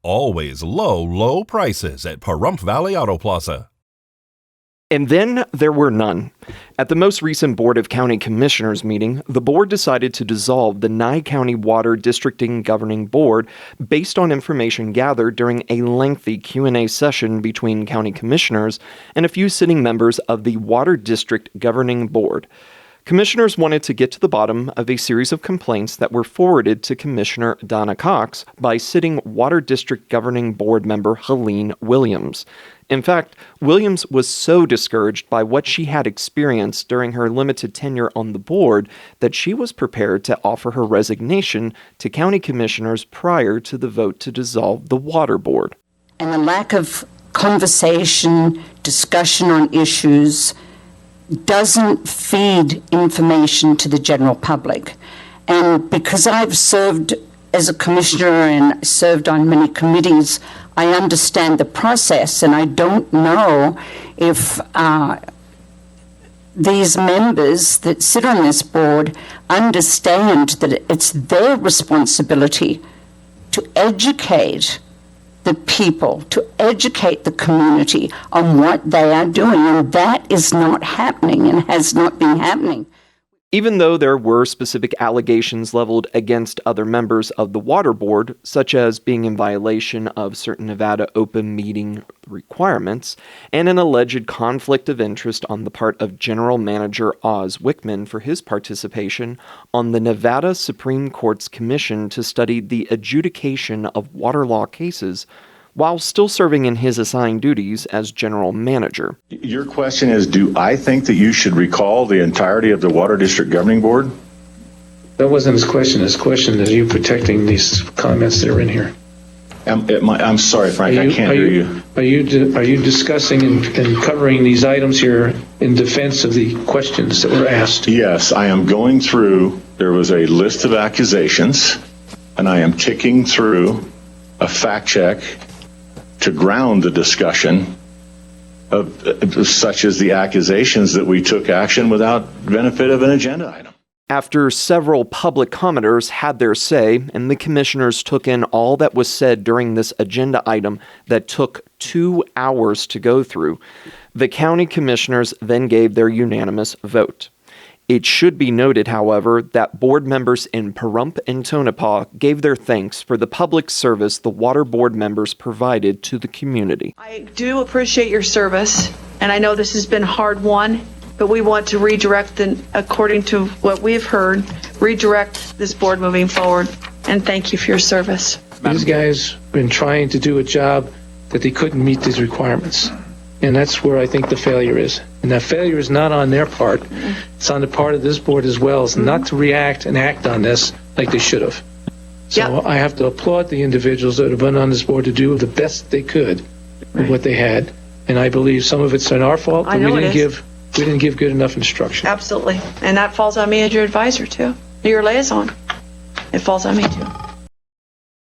Always low prices at Pahrump Valley Auto Plaza. And then there were none. At the most recent Board of County Commissioners meeting, the board decided to dissolve the Nye County Water Districting Governing Board based on information gathered during a lengthy Q&A session between county commissioners and a few sitting members of the Water District Governing Board. Commissioners wanted to get to the bottom of a series of complaints that were forwarded to Commissioner Donna Cox by sitting Water District Governing Board member Helene Williams. In fact, Williams was so discouraged by what she had experienced during her limited tenure on the board that she was prepared to offer her resignation to county commissioners prior to the vote to dissolve the water board. And the lack of conversation, discussion on issues doesn't feed information to the general public. And because I've served as a commissioner and served on many committees, I understand the process, and I don't know if these members that sit on this board understand that it's their responsibility to educate the people, to educate the community on what they are doing, and that is not happening and has not been happening. Even though there were specific allegations leveled against other members of the water board, such as being in violation of certain Nevada open meeting requirements, and an alleged conflict of interest on the part of General Manager Oz Wichman for his participation on the Nevada Supreme Court's commission to study the adjudication of water law cases, while still serving in his assigned duties as general manager. Your question is, do I think that you should recall the entirety of the Water District Governing Board? That wasn't his question. His question is you protecting these comments that are in here. I'm sorry, Frank, I can't hear you. Are you discussing and covering these items here in defense of the questions that were asked? Yes, I am going through, there was a list of accusations, and I am ticking through a fact check to ground the discussion of such as the accusations that we took action without benefit of an agenda item. After several public commenters had their say, and the commissioners took in all that was said during this agenda item that took 2 hours to go through, the county commissioners then gave their unanimous vote. It should be noted, however, that board members in Pahrump and Tonopah gave their thanks for the public service the water board members provided to the community. I do appreciate your service, and I know this has been hard won, but we want to redirect, according to what we've heard, redirect this board moving forward, and thank you for your service. These guys have been trying to do a job that they couldn't meet these requirements. And that's where I think the failure is. And that failure is not on their part. It's on the part of this board as well. It's not to react and act on this like they should have. So I have to applaud the individuals that have been on this board to do the best they could with what they had. And I believe some of it's on our fault that we didn't give good enough instruction. Absolutely. And that falls on me as your advisor, too. Your liaison. It falls on me, too.